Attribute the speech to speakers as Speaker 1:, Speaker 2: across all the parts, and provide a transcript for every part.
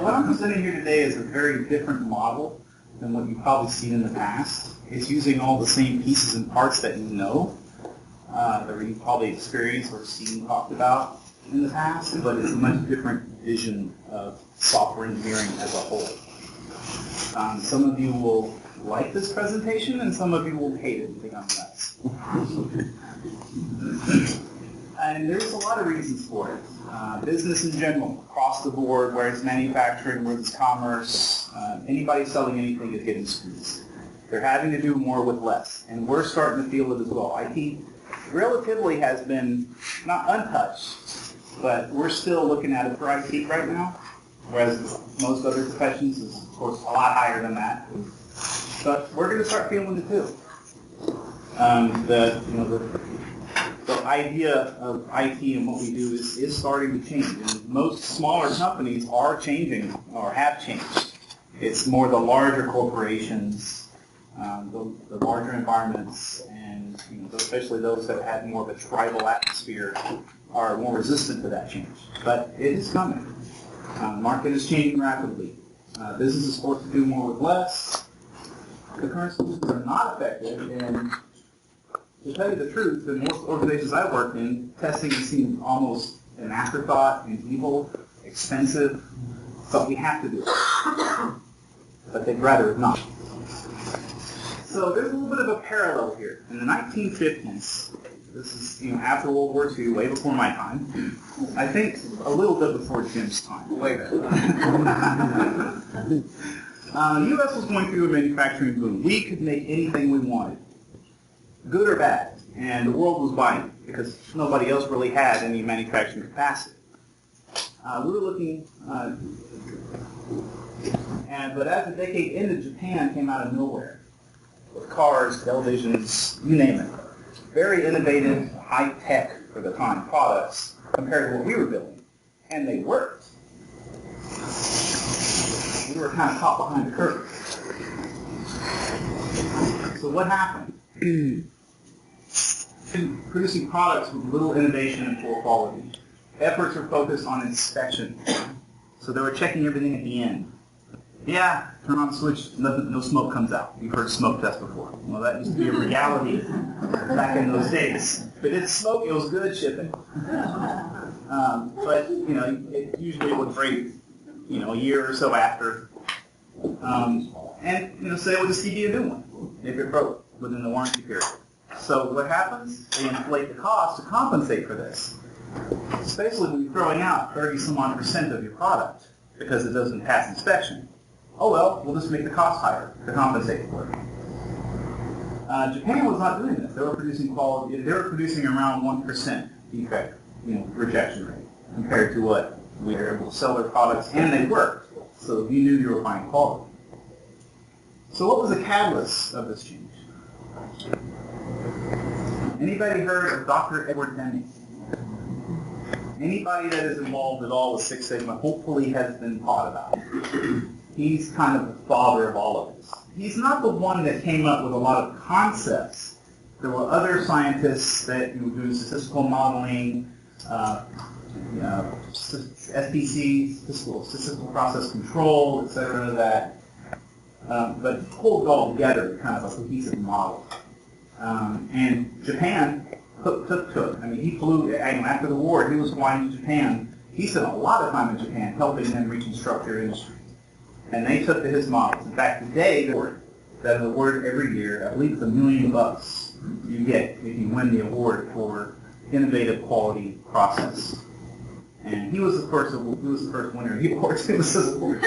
Speaker 1: what I'm presenting here today is a very different model than what you've probably seen in the past. It's using all the same pieces and parts that you know, that you've probably experienced or seen talked about in the past, but it's a much different vision of software engineering as a whole. Some of you will like this presentation, and some of you will hate it and think I'm nuts. And there's a lot of reasons for it. Business in general, across the board, whether it's manufacturing, whether it's commerce, anybody selling anything is getting squeezed. They're having to do more with less, and we're starting to feel it as well. IT relatively has been not untouched, but we're still looking at it for IT right now, whereas most other professions is, of course, a lot higher than that. But we're going to start feeling it too. The idea of IT and what we do is starting to change. And most smaller companies are changing or have changed. It's more the larger corporations, the larger environments, and especially those that have more of a tribal atmosphere are more resistant to that change. But it is coming. The market is changing rapidly. Business is forced to do more with less. The current solutions are not effective, and to tell you the truth, in most organizations I've worked in, testing is seen almost an afterthought and evil, expensive, but we have to do it. But they'd rather not. So there's a little bit of a parallel here. In the 1950s, this is after World War II, way before my time. I think a little bit before Jim's time. Way back. The U.S. was going through a manufacturing boom. We could make anything we wanted, good or bad, and the world was buying it because nobody else really had any manufacturing capacity. We were looking, but as the decade ended, Japan came out of nowhere with cars, televisions, you name it. Very innovative, high-tech for the time products compared to what we were building, and they worked. We were kind of caught behind the curve. So what happened? Producing products with little innovation and poor quality. Efforts were focused on inspection. So they were checking everything at the end. Yeah, turn on the switch, no smoke comes out. You've heard smoke test before. Well, that used to be a reality back in those days. If it didn't smoke, it was good shipping. But, it usually would break, a year or so after. And, say we'll just give you a new one if it broke within the warranty period. So what happens? They inflate the cost to compensate for this. So basically, when you're throwing out 30-some-odd% of your product because it doesn't pass inspection, oh well, we'll just make the cost higher to compensate for it. Japan was not doing this. They were producing quality. They were producing around 1% defect, rejection rate compared to what we were able to sell their products, and they worked. So you knew you were buying quality. So what was the catalyst of this change? Anybody heard of Dr. Edward Deming? Anybody that is involved at all with Six Sigma hopefully has been taught about it. He's kind of the father of all of this. He's not the one that came up with a lot of concepts. There were other scientists that were doing statistical modeling, SPC, statistical process control, etc. But pulled it all together, kind of a cohesive model. And Japan took to it. I mean, he flew, after the war, he was flying to Japan. He spent a lot of time in Japan helping them reconstruct their industry. And they took to his models. In fact, today, that award every year, I believe it's $1 million you get if you win the award for innovative quality process. And he was the first winner of the award. It was his award.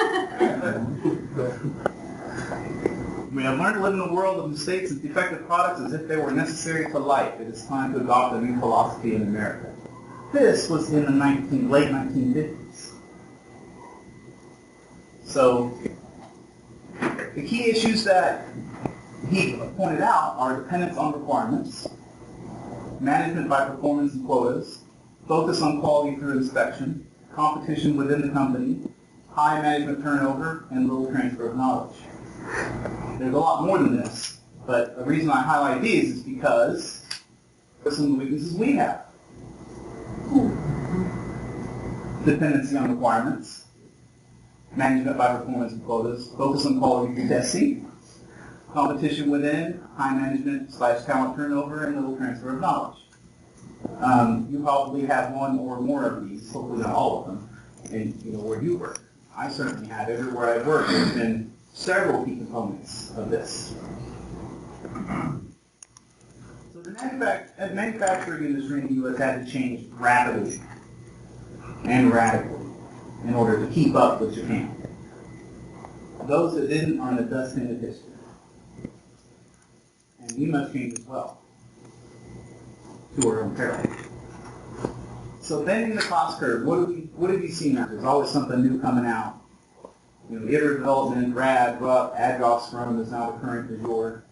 Speaker 1: We have learned to live in a world of mistakes and defective products as if they were necessary to life. It is time to adopt a new philosophy in America. This was in the late 1950s. So the key issues that he pointed out are dependence on requirements, management by performance and quotas, focus on quality through inspection, competition within the company, high management turnover, and little transfer of knowledge. There's a lot more than this, but the reason I highlight these is because of some of the weaknesses we have. Dependency on requirements, management by performance and quotas, focus on quality through testing, competition within, high management / talent turnover, and little transfer of knowledge. You probably have one or more of these, hopefully not all of them, in where you work. I certainly have. Everywhere I've worked, there's been several key components of this. So the manufacturing industry in the U.S. had to change rapidly and radically in order to keep up with Japan. Those that didn't are in the dustbin of history. And we must change as well, to our own peril. So bending the cost curve, what have you seen now? There's always something new coming out. Iterative development, RAD, RUP, Agile Scrum is now the current du jour.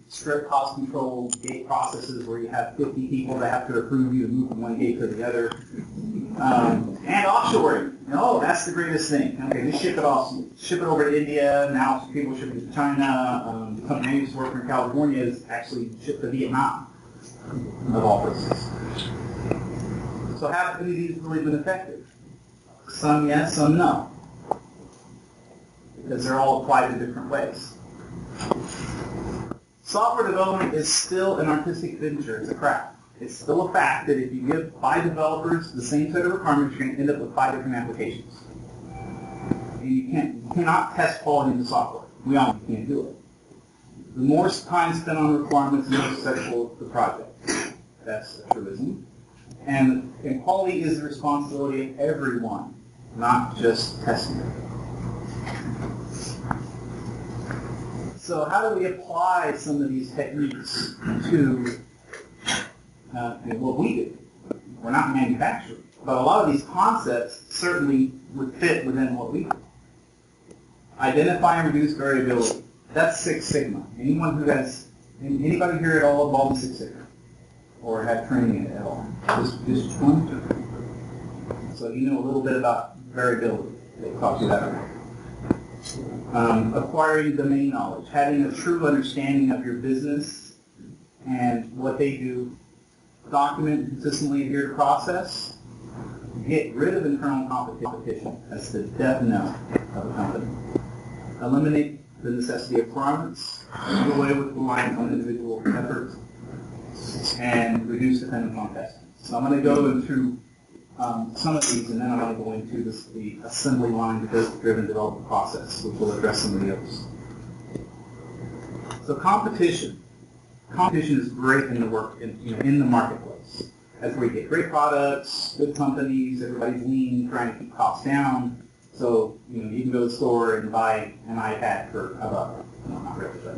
Speaker 1: Strict cost control, gate processes where you have 50 people that have to approve you to move from one gate to the other. And offshoring. That's the greatest thing. Okay, just ship it over to India. Now people ship it to China. The company I used to work for in California is actually shipped to Vietnam, of all places. So have any of these really been effective? Some yes, some no. Because they're all applied in different ways. Software development is still an artistic venture. It's a craft. It's still a fact that if you give 5 developers the same set of requirements, you're going to end up with 5 different applications. And you cannot test quality in the software. We all can't do it. The more time spent on requirements, the more successful the project. That's a truism. And quality is the responsibility of everyone, not just testing it. So how do we apply some of these techniques to what we do? We're not manufacturing, but a lot of these concepts certainly would fit within what we do. Identify and reduce variability. That's Six Sigma. Anybody here at all involved in Six Sigma? Or have training in it at all? Just one? So you know a little bit about variability. They taught you that already. Acquiring domain knowledge, having a true understanding of your business and what they do, document and consistently adhere to process, get rid of internal competition. That's the death knell of a company. Eliminate the necessity of requirements, do away with reliance on individual efforts, and reduce dependence on testing. So I'm going to go into some of these, and then I'm going to go into the assembly line driven development process, which will address some of the others. So competition. Competition is great in the marketplace. That's where you get great products, good companies, everybody's lean, trying to keep costs down. So you can go to the store and buy an iPad for $1. No, not really, but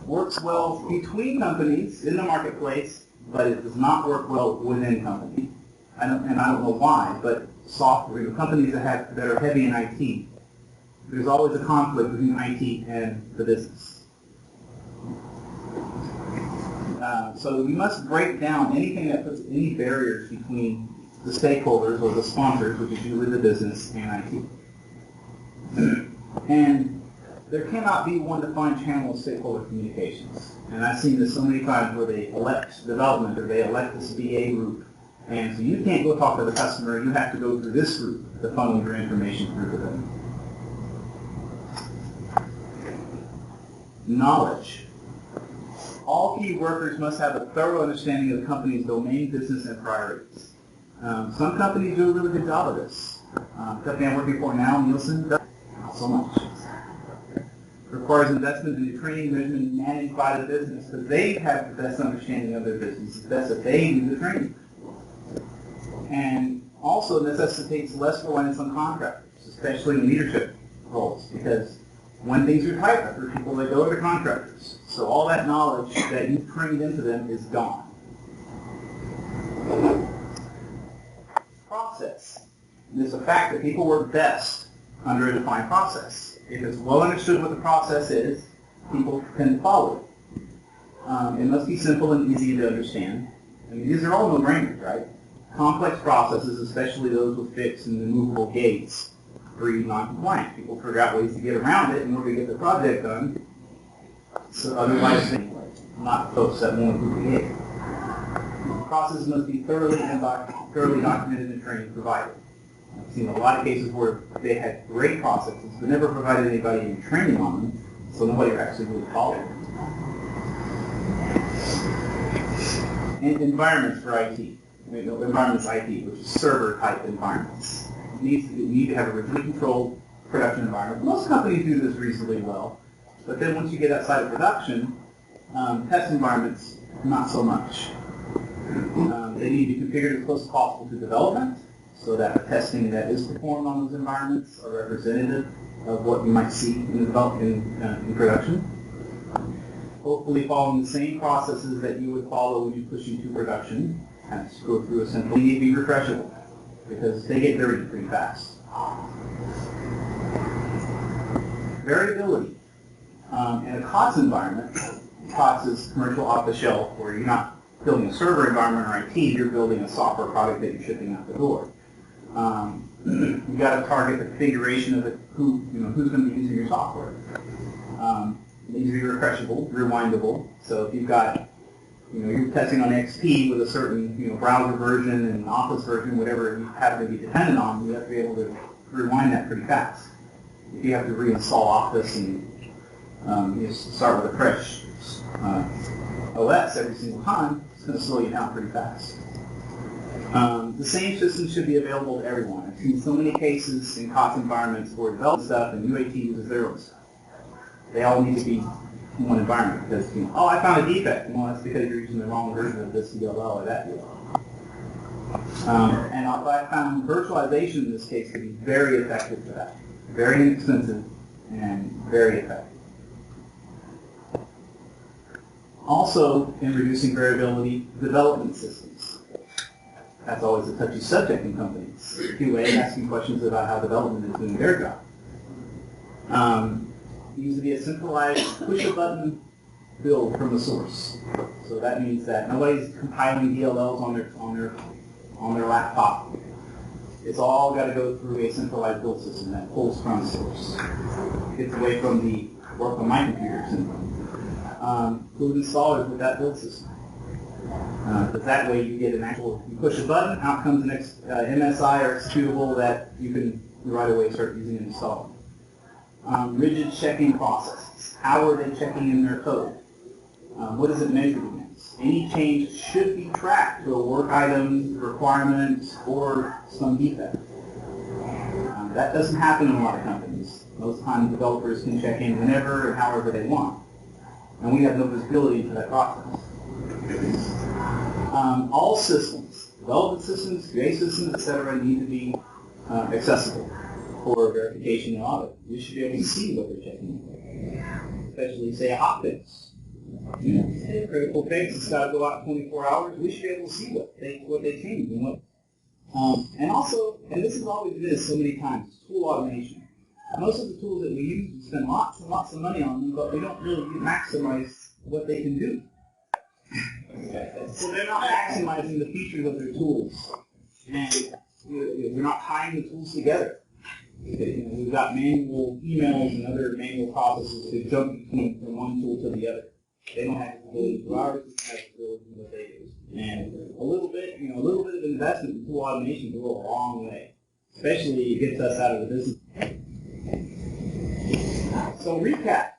Speaker 1: works well between companies in the marketplace, but it does not work well within companies. I don't know why, but software companies that are heavy in IT, there's always a conflict between IT and the business. So we must break down anything that puts any barriers between the stakeholders or the sponsors, which is usually the business, and IT. And there cannot be one defined channel of stakeholder communications. And I've seen this so many times where they elect development or they elect this VA group. And so you can't go talk to the customer. You have to go through this group to funnel your information through to them. Knowledge. All key workers must have a thorough understanding of the company's domain, business, and priorities. Some companies do a really good job of this. The company I'm working for now, Nielsen, does not so much. Requires investment in the training, regimen managed by the business because they have the best understanding of their business. It's best that they do the training. And also necessitates less reliance on contractors, especially in leadership roles, because when things are tight for people, they go to contractors. So all that knowledge that you've trained into them is gone. Process. And it's a fact that people work best under a defined process. If it's well understood what the process is, people can follow it. It must be simple and easy to understand. I mean, these are all no-brainers, right? Complex processes, especially those with fixed and immovable gates, breed non-compliant. People figure out ways to get around it in order to get the project done. So otherwise, anyway, not folks that won't approve the gate. Processes must be thoroughly documented and training provided. I've seen a lot of cases where they had great processes, but never provided anybody any training on them, so nobody actually really followed them. And environments for IT. Environments IT, which is server-type environments. You need to have a rigidly controlled production environment. Most companies do this reasonably well, but then once you get outside of production, test environments, not so much. They need to be configured as close as possible to development, so that the testing that is performed on those environments are representative of what you might see in production. Hopefully following the same processes that you would follow when you push into production. Has to go through a central. They need to be refreshable because they get dirty pretty fast. Variability. In a COTS environment, COTS is commercial off-the-shelf, where you're not building a server environment or IT, you're building a software product that you're shipping out the door. You've got to target the configuration of who's going to be using your software. It needs to be refreshable, rewindable. So if you've got, you're testing on XP with a certain, browser version and Office version, whatever you happen to be dependent on, you have to be able to rewind that pretty fast. If you have to reinstall Office and you start with a fresh OS every single time, it's going to slow you down pretty fast. The same system should be available to everyone. I've seen so many cases in COTS environments where development stuff and UAT uses their own stuff. They all need to be in one environment because, I found a defect. Well, that's because you're using the wrong version of this DLL or that DLL. And I found virtualization in this case to be very effective for that. Very inexpensive and very effective. Also, in reducing variability, development systems. That's always a touchy subject in companies. QA asking questions about how development is doing their job. Needs to be a centralized push-a-button build from the source. So that means that nobody's compiling DLLs on their laptop. It's all got to go through a centralized build system that pulls from source. Gets away from the work on my computer syndrome. Include installers with that build system. Because that way you get you push a button, out comes the next MSI or executable that you can right away start using and installing. Rigid checking processes. How are they checking in their code? What is it measured against? Any change should be tracked to a work item, requirement, or some defect. That doesn't happen in a lot of companies. Most times developers can check in whenever and however they want. And we have no visibility into that process. All systems, development systems, QA systems, etc., need to be accessible for verification and audit. We should be able to see what they're checking, especially, say, a hot fix. A critical fix has got to go out 24 hours. We should be able to see what they changed and what. And also, and this has always been so many times, tool automation. Most of the tools that we use, we spend lots and lots of money on them, but we don't really maximize what they can do. So they're not maximizing the features of their tools, and we're not tying the tools together. We've got manual emails and other manual processes to jump from one tool to the other. They don't have the ability to ours, we have the ability to what they do. And a little bit of investment in tool automation will go a long way, especially it gets us out of the business. So recap.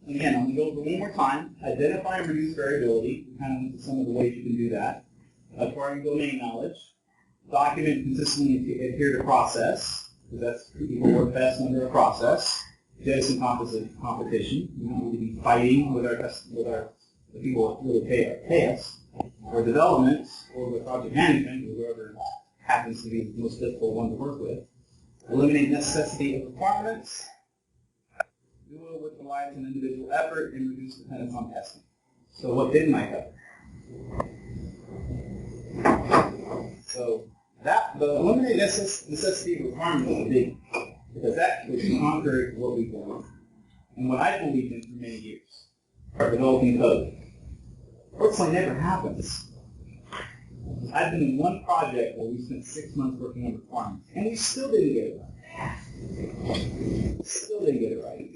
Speaker 1: And again, I'm going to go over one more time. Identify and reduce variability. We kind of went into some of the ways you can do that. Acquiring domain knowledge. Document consistently adhere to process, because that's people work best under a process. Jettison competition. We don't need to be fighting with the people who really pay us. Or development, or with project management, or whoever happens to be the most difficult one to work with. Eliminate necessity of requirements. Do it with reliance on individual effort and reduce dependence on testing. So what didn't I cover? So the eliminate necessity of requirement was a big, because that was contrary to what we've done and what I believed in for many years. Are developing code. Fortunately, never happens. I've been in one project where we spent 6 months working on requirements, and we still didn't get it right. Still didn't get it right.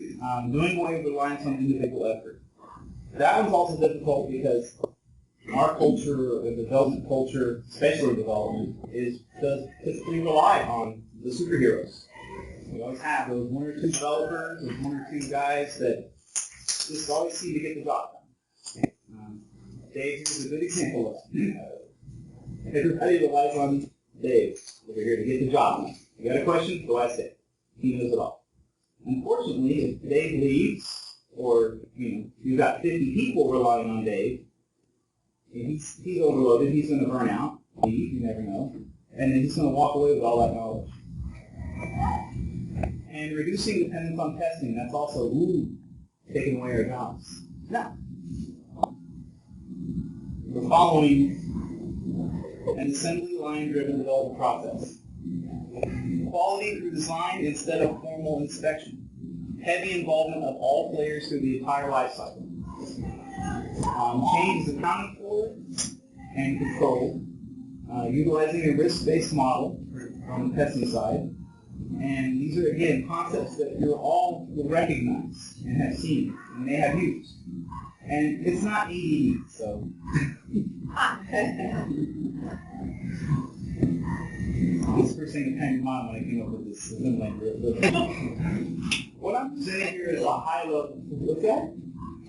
Speaker 1: Doing away with reliance on individual effort. That one's also difficult because our culture, the development culture, especially development, does typically rely on the superheroes. We always have those one or two developers, those one or two guys that just always seem to get the job done. Dave is a good example of it. Everybody relies on Dave over here to get the job done. You got a question? Go ask Dave. He knows it all. Unfortunately, if Dave leaves, or you've got 50 people relying on Dave, and he's overloaded, he's going to burn out, leave, you never know, and then he's going to walk away with all that knowledge. And reducing dependence on testing, that's also, taking away our jobs. No. We're following an assembly line-driven development process. Quality through design instead of formal inspection. Heavy involvement of all players through the entire life cycle. Change is accounted for and controlled. Utilizing a risk-based model from the testing side. And these are, again, concepts that you all will recognize and have seen and may have used. And it's not ADD, so. This is the first thing that came to mind when I came up with this assembly. What I'm presenting here is a high-level, what's that?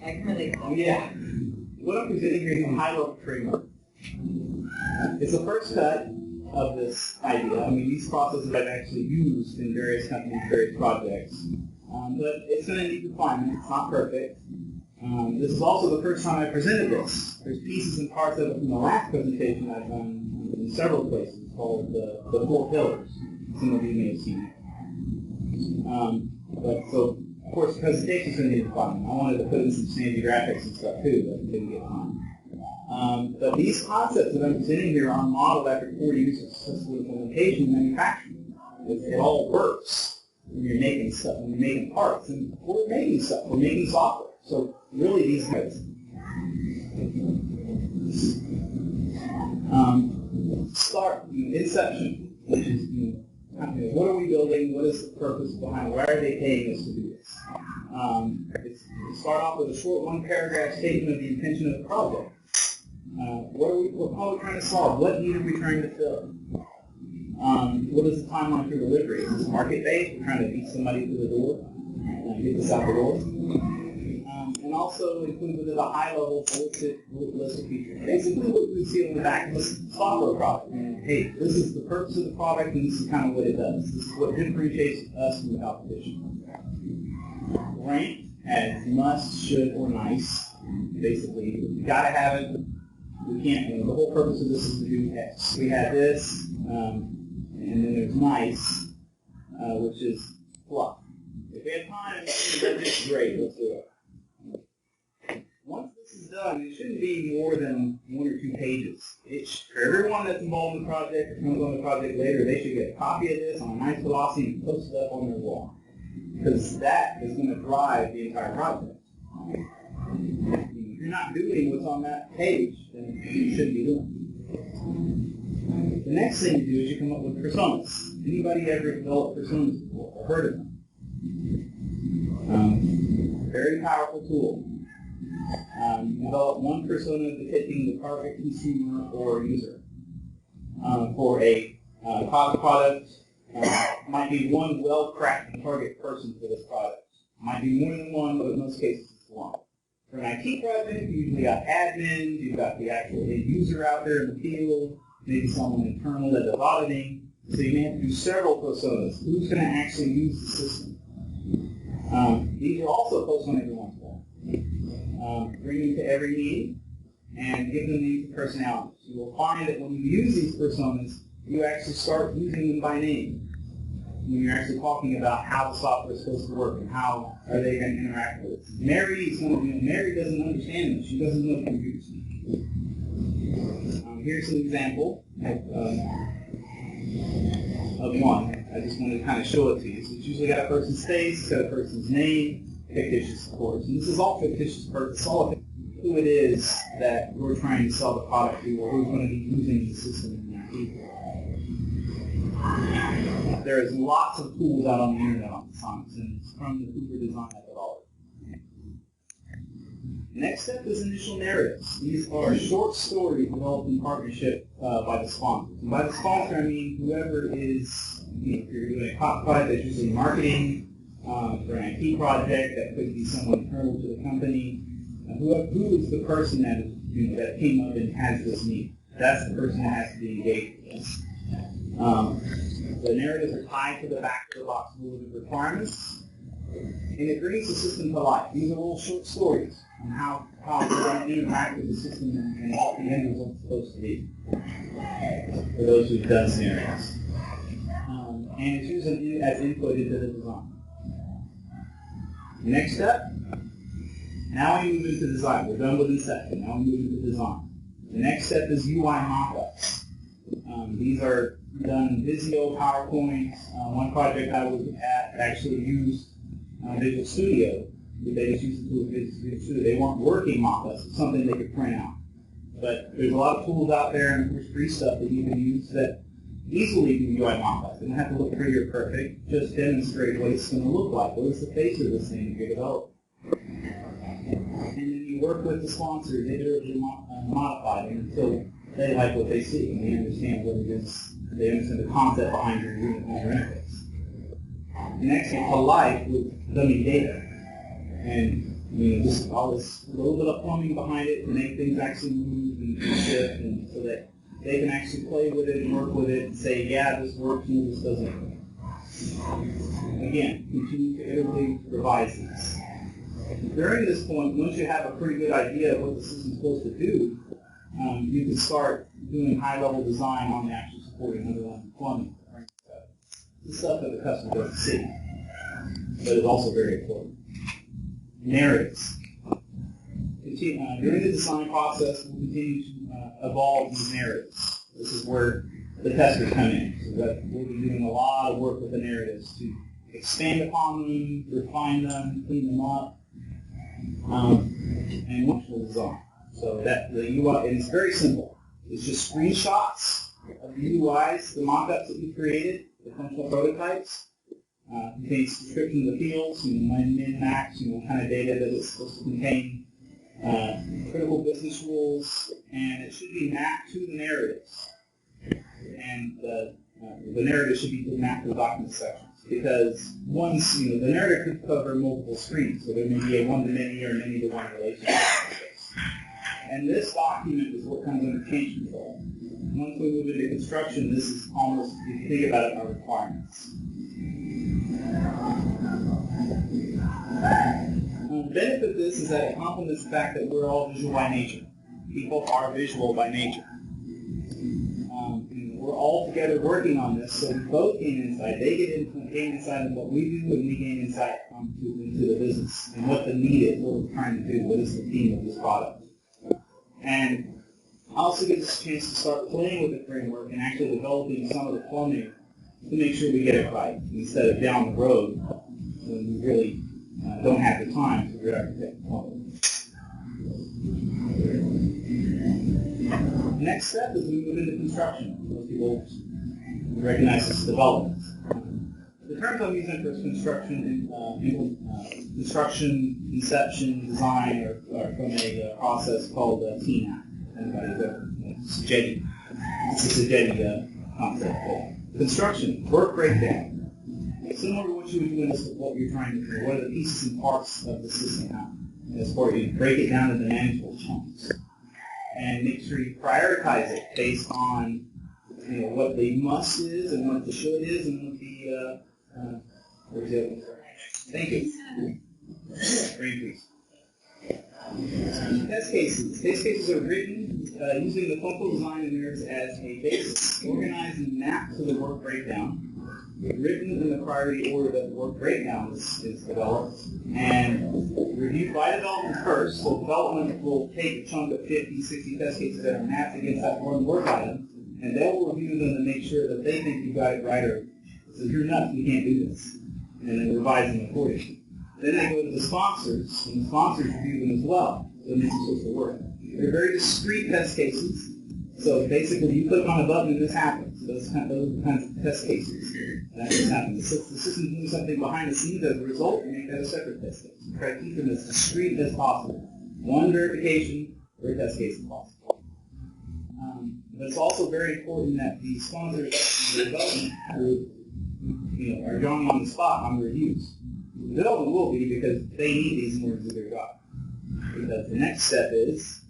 Speaker 2: I can relate.
Speaker 1: Yeah. What I'm presenting here is a high-level framework. It's the first cut of this idea. I mean, these processes I've actually used in various companies, various projects. But it's going to need refinement. It's not perfect. This is also the first time I presented this. There's pieces and parts of it from the last presentation I've done in several places called the 4 pillars. Some of you may have seen it. But so, of course, the presentation's going to need refinement. I wanted to put in some sandy graphics and stuff too, but didn't get time. But these concepts that I'm presenting here are modeled after 4 years of successful implementation and manufacturing. It all works when you're making stuff, when you're making parts. And we're making stuff. We're making software. So really these guys. Start, inception, which is, what are we building? What is the purpose behind it? Why are they paying us to do this? Start off with a short 1-paragraph statement of the intention of the project. What are we trying to solve? What need are we trying to fill? What is the timeline for delivery? Is this market-based? We're trying to beat somebody through the door, get this out the door. And also include within a high-level holistic list of features. Basically what we see on the back of this software product. And, hey, this is the purpose of the product, and this is kind of what it does. This is what differentiates us from the competition. Rank as must, should, or nice. Basically, we got to have it. We can't. The whole purpose of this is to do X. We have this, and then there's nice, which is fluff. If we have time and budget, great, let's do it. Once this is done, it shouldn't be more than 1 or 2 pages. For everyone that's involved in the project or comes on the project later, they should get a copy of this on a nice glossy and post it up on their wall. Because that is going to drive the entire project. If you're not doing what's on that page, then you shouldn't be doing it. The next thing to do is you come up with personas. Anybody ever developed personas before or heard of them? Very powerful tool. You develop one persona depicting the target consumer or user. For a product, might be one well-crafted target person for this product. Might be more than one, but in most cases it's one. For an IT project, you usually got admins, you've got the actual end user out there in the field, maybe someone internal that does auditing. So you may have to do several personas. Who's going to actually use the system? These are also posted on everyone's wall. Bring them to every meeting and give them names and personalities. You will find that when you use these personas, you actually start using them by name. When you're actually talking about how the software is supposed to work and how are they going to interact with it. Mary doesn't understand this. She doesn't know computers. Here's an example of one. I just wanted to kind of show it to you. So it's usually got a person's face, it's got a person's name, fictitious, of course. And this is all fictitious. It's all who it is that we're trying to sell the product to or who's going to be using the system in their people. There is lots of tools out on the internet on science, and it's from the Cooper design methodology. Next step is initial narratives. These are short stories developed in partnership by the sponsors. And by the sponsor, I mean whoever is, if you're doing a project that's usually marketing, for an IT project, that could be someone internal to the company. Who is the person that is, that came up and has this need? That's the person that has to be engaged with this. The narratives are tied to the back of the box rules and requirements, and it brings the system to life. These are little short stories on how we're going to interact with the system and what the end result is supposed to be for those who've done scenarios. And it's used as input into the design. Next step, now we move into design. We're done with inception. Now we move into design. The next step is UI mock-ups. These are done in Visio, PowerPoint. One project I was at actually used Visual Studio. They just used the tool Visual Studio. They weren't working mock-ups. It's something they could print out. But there's a lot of tools out there, and there's free stuff that you can use that easily do UI mock-ups. They don't have to look pretty or perfect. Just demonstrate what it's going to look like. What is the face of this thing that you're developing? And then you work with the sponsor, they iteratively modify them until they like what they see and they understand what it is. They understand the concept behind your unit and your interface. Next, to life with dummy data. And just all this little bit of plumbing behind it to make things actually move and shift, and so that they can actually play with it and work with it and say, yeah, this works and this doesn't. Again, continue to iteratively revise these. During this point, once you have a pretty good idea of what the system's supposed to do, you can start doing high-level design on the actual supporting underlying plumbing. This is stuff that the customer doesn't see, but it's also very important. Narratives. During the design process, we'll continue to evolve these narratives. This is where the testers come in. So that we'll be doing a lot of work with the narratives to expand upon them, refine them, clean them up, and functional design. So that the UI, and it's very simple. It's just screenshots of the UIs, the mock-ups that you created, the functional prototypes. Contains description of the fields, min, max, what kind of data that it's supposed to contain, critical business rules, and it should be mapped to the narratives. And the narrative should be mapped to the document sections. Because once, the narrative could cover multiple screens, so there may be a one-to-many or many-to-one relationship. And this document is what comes under change control. Once we move into construction, this is almost, if you think about it, our requirements. The benefit of this is that it complements the fact that we're all visual by nature. People are visual by nature. We're all together working on this, so we both gain insight. They gain insight into what we do, and we gain insight into the business and what the need is, what we're trying to do, what is the theme of this product. And I also get this chance to start playing with the framework and actually developing some of the plumbing to make sure we get it right, instead of down the road when we really don't have the time to re-architect the plumbing. The next step is we move into construction. Most people recognize this as development. The terms I'm using for construction, inception, design are from a process called TNAP. Anybody's ever? It's a Jettison concept. Construction, work breakdown. Similar to what you would do in what you're trying to do. What are the pieces and parts of the system now? As far as you break it down into manageable chunks. And make sure you prioritize it based on what the must is and what the should is and what the thank you. Green piece. Test cases. Test cases are written using the functional design in there as a basis, organized and mapped to the work breakdown, written in the priority order that the work breakdown is developed, and reviewed by development first. So development will take a chunk of 50, 60 test cases that are mapped against that one work item, and they will review them to make sure that they think you got it right, or so you're nuts, we can't do this, and then revise them accordingly. Then they go to the sponsors, and the sponsors review them as well. So this is supposed to work. They're very discrete test cases. So basically, you click on a button and this happens. Those are the kinds of test cases. That's what happens. The system's doing something behind the scenes as a result, you make that a separate test case. You try to keep them as discrete as possible. one verification per test case is possible. But it's also very important that the sponsors of the development group, are drawn on the spot on reviews. The development will be because they need these in order to do their job. Because the next step is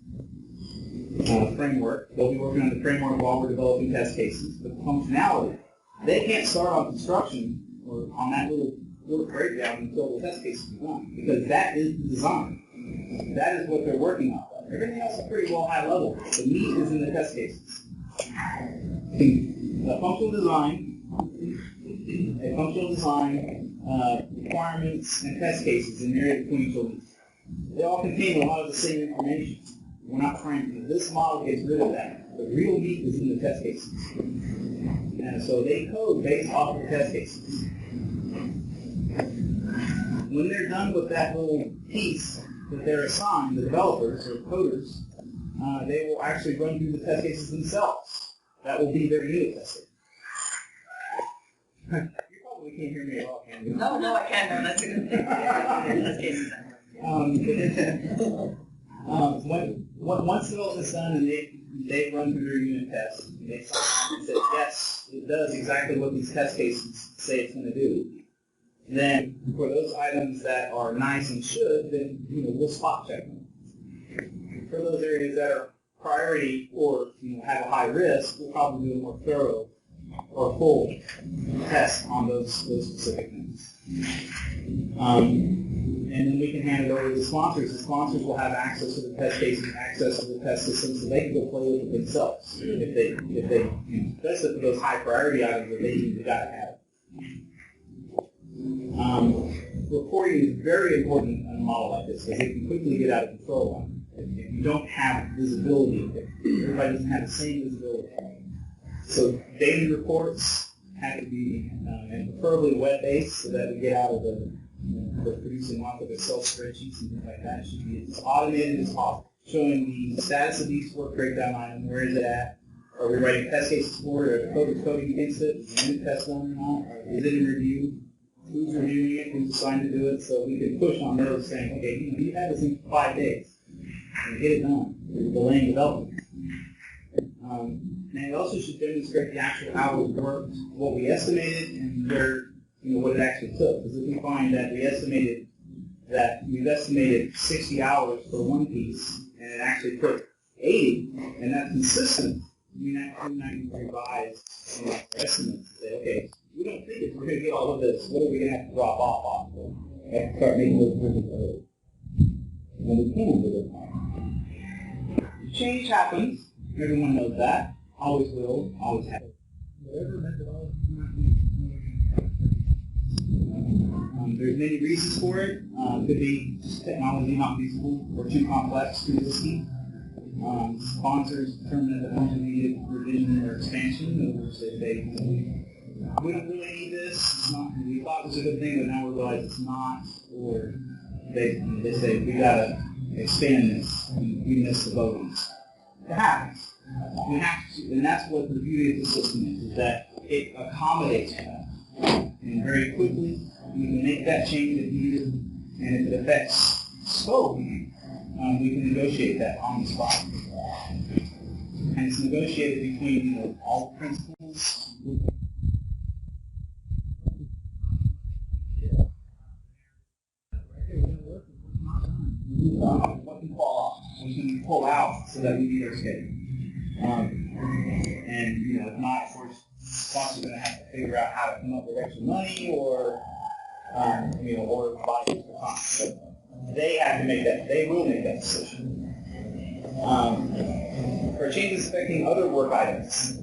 Speaker 1: framework. They'll be working on the framework while we're developing test cases. But the functionality, they can't start on construction or on that little breakdown until the test case is done. Because that is the design. That is what they're working on. Everything else is pretty well high level. The meat is in the test cases. A functional design, requirements, and test cases in the area between each other. They all contain a lot of the same information. We're not trying to. This model gets rid of that. The real meat is in the test cases. And so they code based off of the test cases. When they're done with that little piece that they're assigned, the developers or coders, they will actually run through the test cases themselves. That will be their unit testing. You probably can't hear me at all, can you?
Speaker 2: No, I can. No, that's a good thing. Test cases.
Speaker 1: Once the development is done and they run through their unit tests, they say, yes, it does exactly what these test cases say it's going to do. Then for those items that are nice and should, then we'll spot check them. For those areas that are priority or have a high risk, we'll probably do a more thorough or full test on those specific things. And then we can hand it over to the sponsors. The sponsors will have access to the test cases, access to the test system, so they can go play with it themselves. If they especially for those high priority items that they need, they got to have. Reporting is very important in a model like this because it can quickly get out of control. If you don't have visibility, if everybody doesn't have the same visibility. So daily reports have to be, and preferably web-based, so that we get out of the producing lots of Excel spreadsheets and things like that. It should be as automated as possible, showing the status of each work breakdown item. Where is it at? Are we writing test cases for it? Are the coders coding against it? Is the unit test done or not? Or is it in review? Who's reviewing it? Who's assigned to do it? So we can push on those saying, okay, you have this in 5 days. And get it done. We're delaying development. And it also should demonstrate the actual hours worked, what we estimated, and where, what it actually took. Because if we find that we've estimated 60 hours for one piece, and it actually took 80, and that's consistent, we can revise our estimates and say, okay, we don't think we're going to get all of this. What are we going to have to drop off on? We have to start making those decisions early. And we can do it. Change happens. Everyone knows that. Always will. Always has. Whatever methodology you might use. There's many reasons for it. Could be just technology not feasible or too complex, too risky. Sponsors determine that the function needed revision or expansion. In other words, they say, we don't really need this. It's not, we thought it was a good thing, but now we realize it's not. Or they say, we got to expand this. We missed the boat. It happens. We have to, and that's what the beauty of the system is that it accommodates that. And very quickly, we can make that change if needed, and if it affects scope, we can negotiate that on the spot. And it's negotiated between all the principals. What can fall off? What can we pull out so that we meet our schedule? And if not, of course, sponsors are going to have to figure out how to come up with extra money or buy extra time. So they have to make that. They will make that decision. For changes affecting other work items.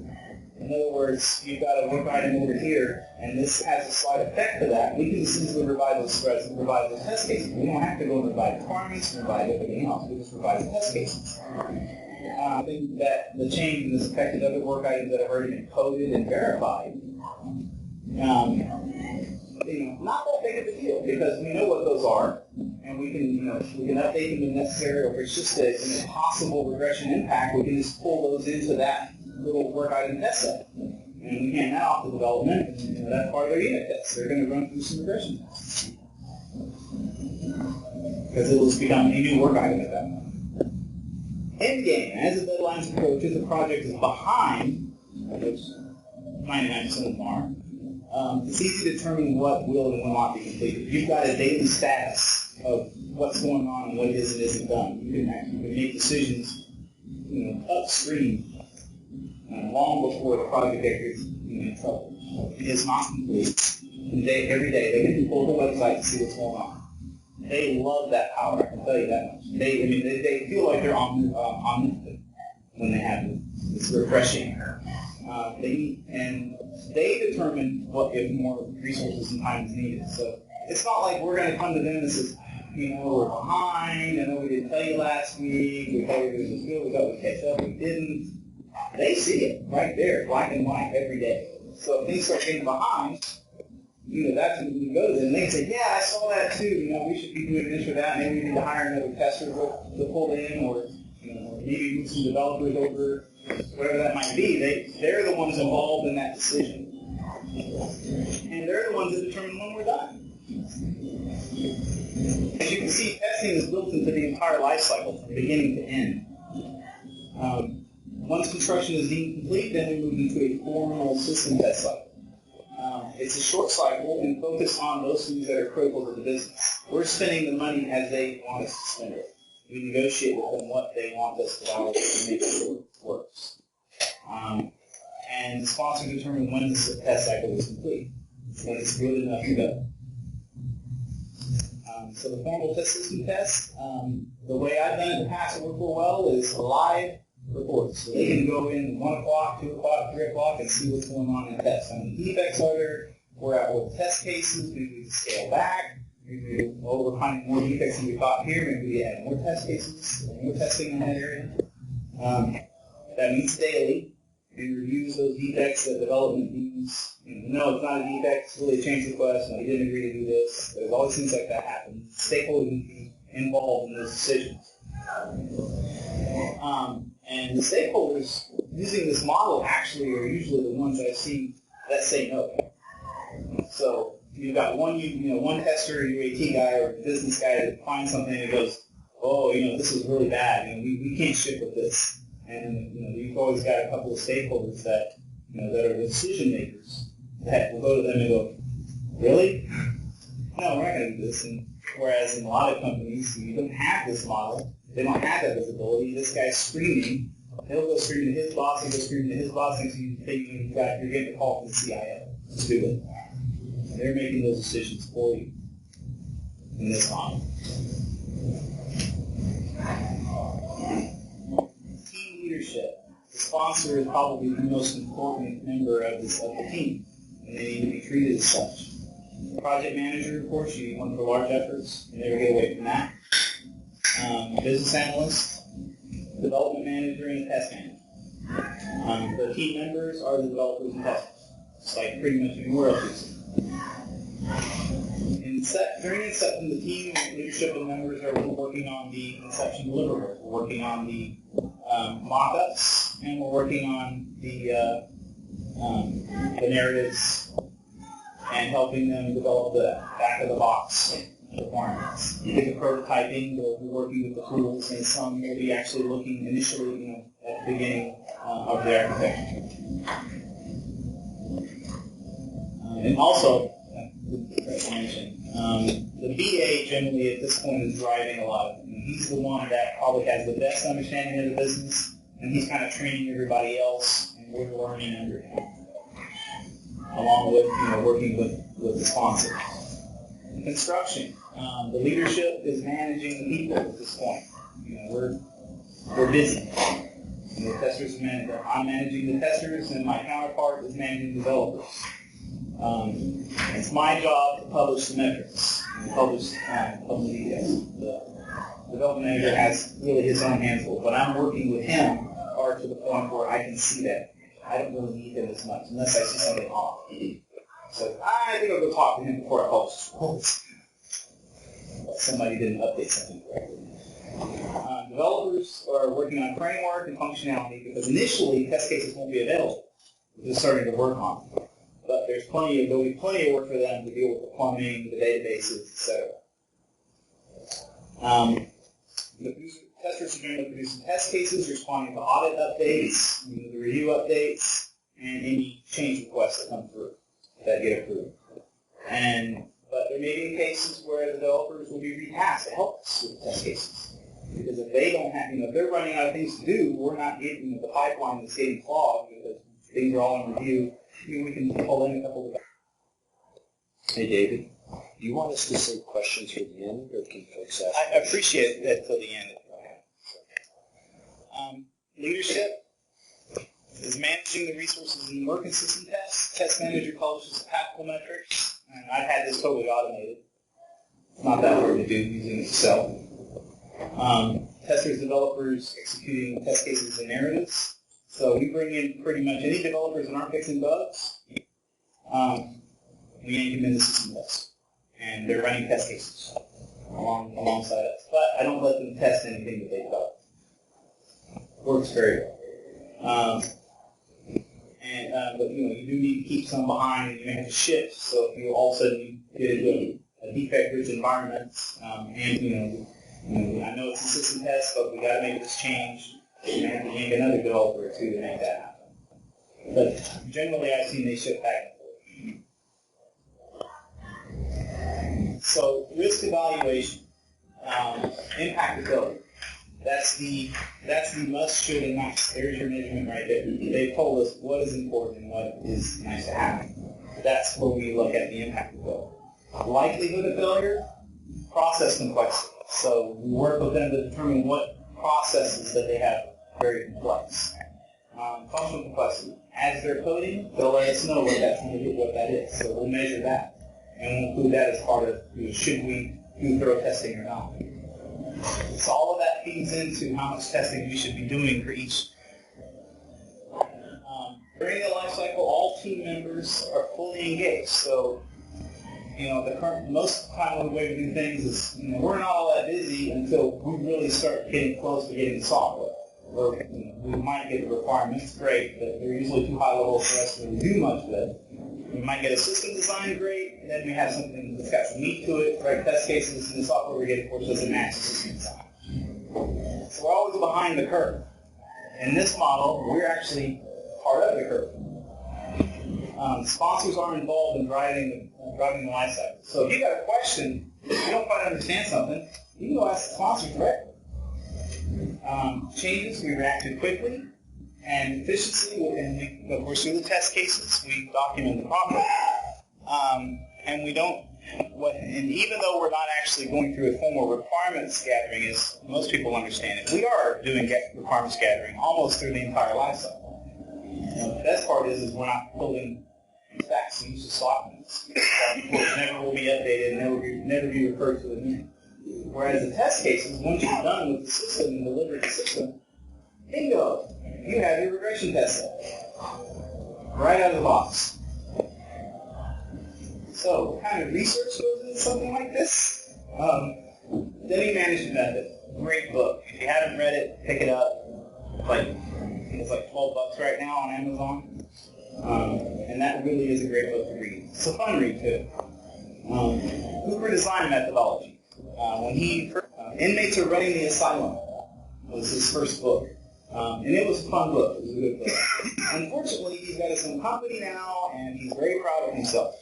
Speaker 1: In other words, you've got a work item over here, and this has a slight effect to that. We can just easily revise those spreads and revise those test cases. We don't have to go and revise requirements and revise everything else. We just revise the test cases. I think that the change has affected other work items that have already been coded and verified. Not that big of a deal because we know what those are, and we can update them if necessary. Or if it's just an impossible regression impact, we can just pull those into that little work item test set, and we hand that off to development. And that's part of their unit test. They're going to run through some regression tests. because it will become a new work item at that point. Endgame, as the deadlines approach, if the project is behind, which 99% of them are, it's easy to determine what will and will not be completed. You've got a daily status of what's going on and what is and isn't done. You can make decisions, upstream, long before the project gets in trouble. It is not complete. And every day they can pull the website to see what's going on. They love that power. I can tell you that much. They feel like they're omnipotent when they have this. It's refreshing. They determine if more resources and time is needed. So it's not like we're going to come to them and say, we're behind. I know we didn't tell you last week. We thought we were going to do it. We thought we'd catch up. We didn't. They see it right there, black and white, every day. So if things start getting behind, that's when we go to them. And they can say, yeah, I saw that too. We should be doing this or that. Maybe we need to hire another tester to pull in, or maybe move some developers over, whatever that might be. They're the ones involved in that decision. And they're the ones that determine when we're done. As you can see, testing is built into the entire lifecycle from beginning to end. Once construction is deemed complete, then we move into a formal system test cycle. It's a short cycle and focus on those things that are critical to the business. We're spending the money as they want us to spend it. We negotiate with them what they want us to validate to make sure it works. And the sponsor determines when the test cycle is complete, when it's good enough to go. So the formal test system test, the way I've done it in the past that worked real well is live reports. So they can go in 1 o'clock, 2 o'clock, 3 o'clock and see what's going on in the test. How many defects are there? We're at what test cases. Maybe we can scale back. Maybe we're finding more defects than we thought here. Maybe we add more test cases, more testing in that area. That means daily. We reviews those defects that development deems. No, it's not a defect. It's really a change request. No, you didn't agree to do this. There's always things like that happen. Stakeholders need to be involved in those decisions. And the stakeholders using this model actually are usually the ones I've seen that say no. So you've got one tester, UAT guy or business guy that finds something and goes, oh, this is really bad. We can't ship with this. And you've always got a couple of stakeholders that that are the decision makers that will go to them and go, really? No, we're not going to do this. And whereas in a lot of companies, you don't have this model. They don't have that visibility. This guy's screaming. He'll go scream to his boss. He'll go scream to his boss. And so you think you're getting a call from the CIO. Let's do it. And they're making those decisions for you in this model. Team leadership. The sponsor is probably the most important member of the team, and they need to be treated as such. Project manager, of course, you need one for large efforts. You never get away from that. Business analyst, development manager, and test manager. The team members are the developers and testers. It's like pretty much anywhere else you see. During inception, the team leadership and members are working on the inception deliverable. We're working on the mock-ups, and we're working on the narratives and helping them develop the back-of-the-box requirements. You get the prototyping, we'll be working with the tools, and some will be actually looking initially, at the beginning of the architecture. And also, the BA generally at this point is driving a lot of it. He's the one that probably has the best understanding of the business, and he's kind of training everybody else, and we're learning under him, along with working with the sponsor. Construction. The leadership is managing the people at this point. We're busy. And the testers are managing. I'm managing the testers, and my counterpart is managing developers. It's my job to publish the metrics and publish the details. The development manager has really his own hands full, but I'm working with him to the point where I can see that. I don't really need him as much unless I see something off. So I think I'll go talk to him before I publish reports. Somebody didn't update something correctly. Developers are working on framework and functionality because initially test cases won't be available. We're just starting to work on them. But there'll be plenty of work for them to deal with the plumbing, the databases, etc. Testers are generally producing test cases, responding to audit updates, the review updates, and any change requests that come through that get approved. But there may be cases where the developers will be retasked to help us with the test cases. Because if they don't have, if they're running out of things to do, we're not getting the pipeline that's getting clogged because things are all in review. We can pull in a couple of.
Speaker 3: Hey, David, do you want us to save questions for the end, or can folks ask?
Speaker 1: I appreciate that till the end. Leadership is managing the resources in the working system tests. Test manager publishes tactical metrics, and I've had this totally automated. It's not that hard to do using Excel. Testers, developers executing test cases and narratives. So we bring in pretty much any developers that aren't fixing bugs. We yank them in the system test, and they're running test cases alongside us. But I don't let them test anything that they develop. Works very well. But you do need to keep some behind, and you may have to shift. So if you all of a sudden get into a defect-rich environment, I know it's a system test, but we got to make this change. You may have to yank another developer or two to make that happen. But generally, I've seen they shift back and forth. So risk evaluation, impactability. That's the must, should, and nice. There's your measurement right there. They've told us what is important and what is nice to have. That's where we look at the impact of failure. Likelihood of failure, process complexity. So we work with them to determine what processes that they have are very complex. Functional complexity. As they're coding, they'll let us know what that is. So we'll measure that. And we'll include that as part of, should we do thorough testing or not. So all of that feeds into how much testing we should be doing for each. During the life cycle, all team members are fully engaged. So, most of the time the way we do things is, we're not all that busy until we really start getting close to getting the software. We might get the requirements, great, but they're usually too high level for us to do much with. We might get a system design great, and then we have something that's got some meat to it, right? Test cases, and the software we get, of course, doesn't match the system design. So we're always behind the curve. In this model, we're actually part of the curve. Sponsors are involved in driving the life cycle. So if you got a question, if you don't quite understand something, you can go ask the sponsor directly. Changes we react to quickly, and efficiency, and of course through the test cases, we document the problem. And we don't, and even though we're not actually going through a formal requirements gathering, as most people understand it, we are doing requirements gathering almost through the entire life cycle. The best part is we're not building stacks and uses documents, which never will be updated and never be referred to again. Whereas the test cases, once you're done with the system and delivered the system, bingo, you have your regression test set right out of the box. So what kind of research goes into something like this? Deming Management Method, great book. If you haven't read it, pick it up. It's like $12 right now on Amazon. And that really is a great book to read. It's a fun read too. Hoover Design Methodology. When Inmates Are Running the Asylum was his first book. And it was a fun book. It was a good book. Unfortunately, he's got his own company now, and he's very proud of himself.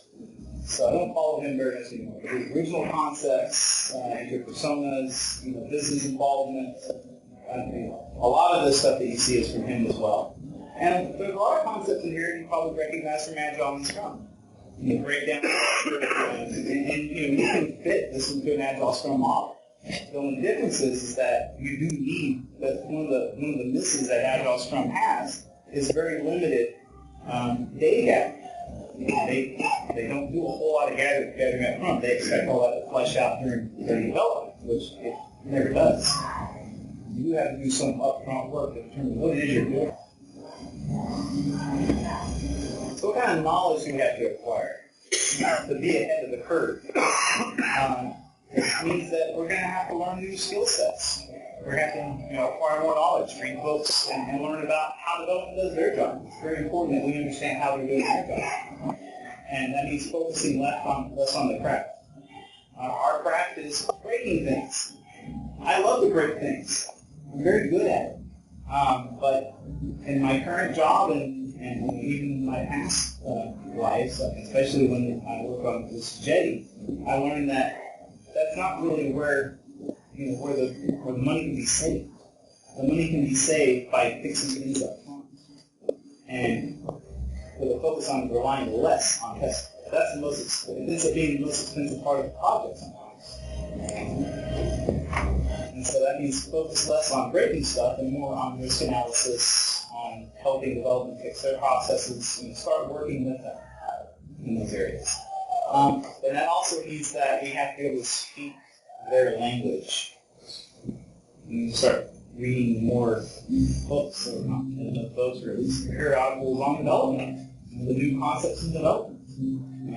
Speaker 1: So I don't follow him very much anymore. But his original concepts, interpersonas, business involvement, a lot of the stuff that you see is from him as well. And there's a lot of concepts in here you probably recognize from Agile and Scrum. You break down, and you can fit this into an Agile Scrum model. The only difference is that you do need, that one of the misses that Agile Scrum has is very limited data gathering. They don't do a whole lot of gathering up front. They expect all that to flesh out during development, which it never does. You have to do some upfront work to determine what it is you're doing. So what kind of knowledge do we have to acquire to be ahead of the curve? It means that we're going to have to learn new skill sets. We're going to have to acquire more knowledge, read books, and learn about how development does their job. It's very important that we understand how they're doing their job. And that means focusing less on the craft. Our craft is breaking things. I love to break things. I'm very good at it. But in my current job and even in my past lives, especially when I work on this jetty, I learned that that's not really where the money can be saved. The money can be saved by fixing things up front and with a focus on relying less on testing. That's the most. It ends up being the most expensive part of the project sometimes. And so that means focus less on breaking stuff and more on risk analysis, on helping development fix their processes, and start working with them in those areas. But that also means that we have to be able to speak their language. And start reading more books, or not books, or at least periodicals on development, the new concepts in development,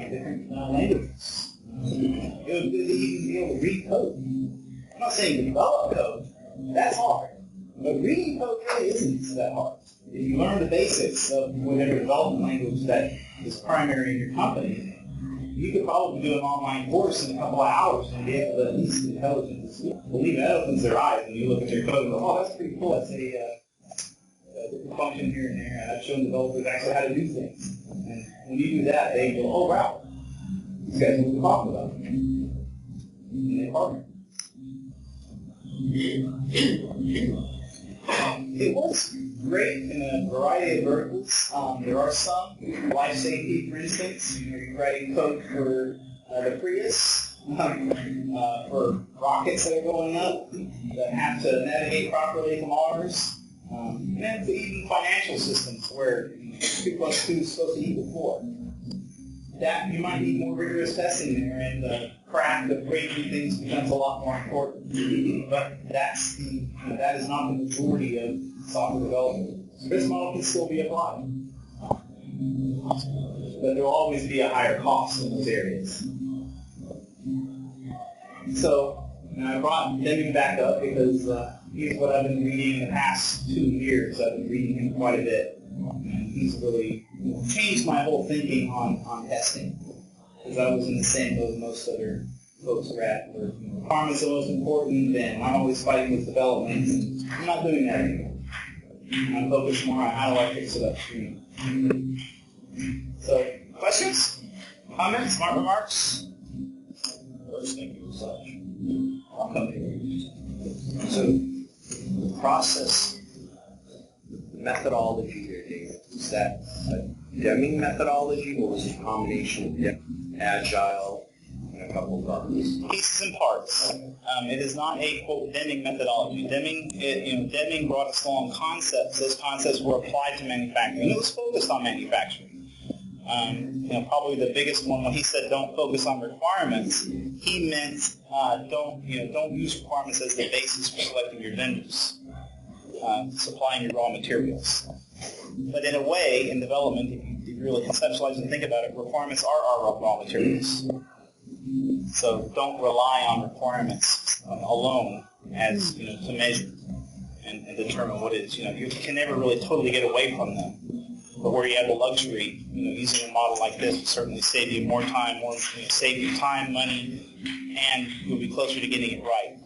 Speaker 1: different languages. It would even be able to read code. I'm not saying to develop code, that's hard. But reading code really isn't that hard. If you learn the basics of whatever development language that is primary in your company, you could probably do an online course in a couple of hours and be able to at least intelligently speak. Believe me, that opens their eyes when you look at your code and go, oh, that's pretty cool. That's a different function here and there. And I've shown developers actually how to do things. And when you do that, they go, oh, wow, these guys know what we're talking about. And they partner. It works great in a variety of verticals. There are some, life safety, for instance. You're writing code for the Prius, for rockets that are going up, that have to navigate properly to Mars, and then to even financial systems where 2 plus 2 is supposed to equal 4. That you might need more rigorous testing there, and the craft of breaking things becomes a lot more important. But that is not the majority of software development. This model can still be applied, but there will always be a higher cost in those areas. So I brought Deming back up because he's what I've been reading in the past 2 years. I've been reading him quite a bit. And he's really changed my whole thinking on testing. Because I was in the same boat most other folks are at, where requirements are most important, and I'm always fighting with development. And I'm not doing that anymore. I'm focused more on how do I fix it upstream. So, questions? Comments? Smart remarks?
Speaker 3: First, thank you so much.
Speaker 1: I'll come to you.
Speaker 3: So, the process, methodology here, David, is that a Deming methodology, or was it a combination of Agile and a couple of others?
Speaker 1: Pieces and parts. It is not a, quote, Deming methodology. Deming brought us along concepts. Those concepts were applied to manufacturing. And it was focused on manufacturing. Probably the biggest one, when he said don't focus on requirements, he meant don't use requirements as the basis for selecting your vendors, supplying your raw materials. But in a way, in development, if you really conceptualize and think about it, requirements are our raw materials. So don't rely on requirements alone as to measure and determine what it is. You can never really totally get away from them. But where you have the luxury, using a model like this will certainly save you more time, save you time, money, and you'll be closer to getting it right.